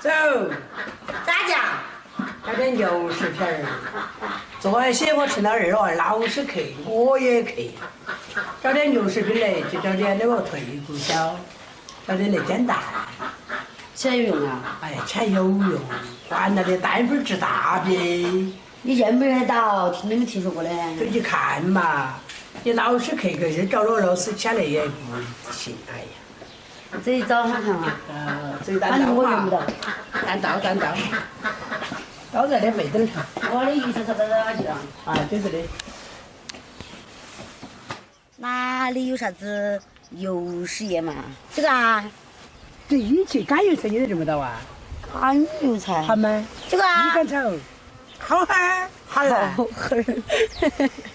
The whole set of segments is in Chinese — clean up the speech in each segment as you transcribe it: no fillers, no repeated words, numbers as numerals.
走，咋讲？搞点牛食片儿。昨晚些我趁到二娃老是去，我也去。搞点牛食品嘞，就搞点那个退骨椒，搞点那煎蛋。钱有用啊？哎，钱有用，完了的单份治大病。你认不认得到？听没听说过的？就去看嘛，你老是去，可是找了老师起来也不行，哎呀。自己找看看哈。这单刀我认不到。单刀。刀在那背灯上。我的鱼是啥子哪去了？啊，就是的。哪里有啥子油食业嘛？这个啊，这一切干油菜你都认不到啊？干油菜。好吗？这个啊。米干炒。好哈，好了。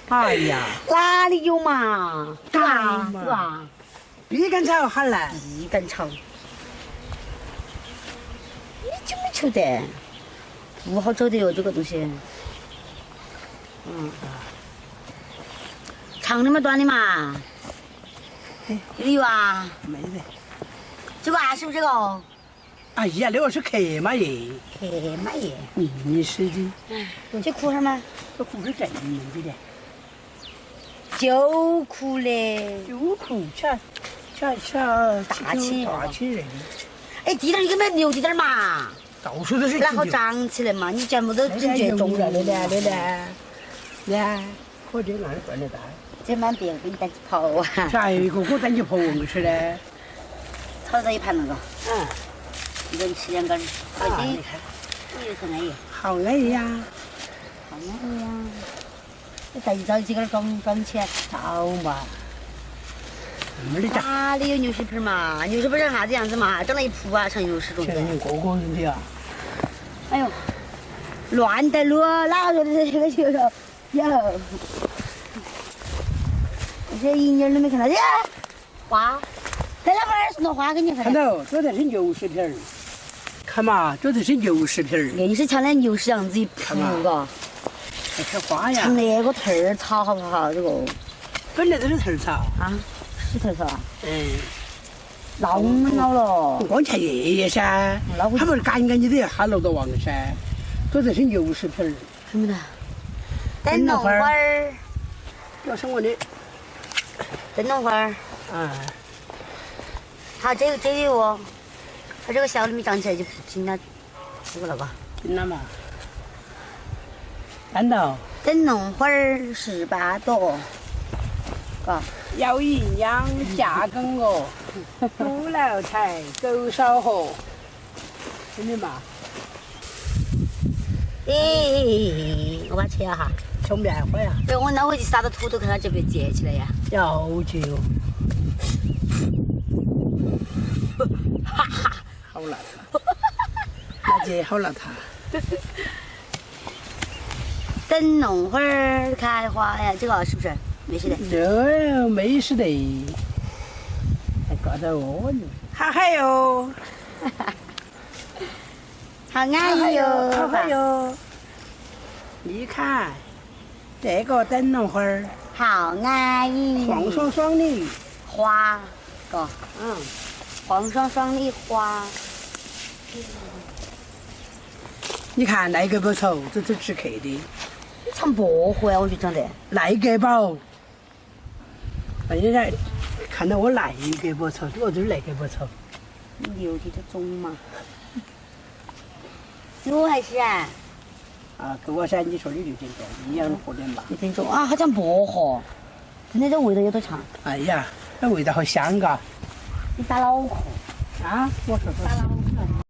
哎呀。哪里有嘛？干嘛？嘛？是吧？米干炒好了。米干炒。你就没求得？不好找的哟，这个东西。长的嘛，短的嘛。有啊。没得。这个啊，是不是这个？哎呀，那个是克马叶。克马叶。你是的。这苦哈吗？这苦是正门的。就苦嘞。就苦，大起人。哎，地上有没有留滴点儿嘛？到处都是。然后长起来嘛，你全部都整绝种了的嘞。来，我这哪里赚得大？这蛮别个给你带起跑啊。下一个我带你跑我吃的。炒到一盘那个。一人吃2根。你看。你有多安逸？好安逸呀。好安逸呀。你再找几根装起来。找嘛。哪里有牛屎盆嘛？牛屎盆长啥子样子嘛？长了一铺啊，像牛屎中间。像个个人的啊。哎呦，乱得路，哪个说的这个就有？这一眼都没看到，花，在那边送的花给你看。看到，这才是牛屎皮儿。看嘛，这才是牛屎皮儿。硬是像那牛屎样子一铺嘎。这是花呀。像那个藤儿草好不好？这个。本来都是藤草。啊，是藤草啊。老了。光看叶叶噻，它不是干净的，它漏得旺噻。这才是牛屎皮儿。看不到。灯笼花儿。要是我的。灯笼花儿。好，这个哦，它这个小的没长起来就紧了，这个了吧？紧了嘛。看到。灯笼花儿18朵，嘎。要营养下耕哦，不劳财狗少活，真的嘛？我把它切了哈。切面花呀？对，我拿回去撒到土豆，看它就被结起来呀。要结哦。哈哈，好邋遢。那结好邋遢。灯笼花儿开花呀，这个是不是？没事的。这没事的，还挂到我呢。好嗨哟！好安逸哟！好嗨哟！你看，这个灯笼花儿，好安逸。黄爽爽的花，嘎，黄爽爽的花。你看那个不丑，这都吃客的。像薄荷呀，我觉得长得。那个宝。人家看到我那个不错，我就是那个不错。留的这种嘛，有还是啊？啊，给我噻，你说的6点钟，一样4点吧。6点钟啊，好像薄荷，真的这味道有多强？哎呀，那味道好香嘎。你打脑壳啊？我说说。打脑壳。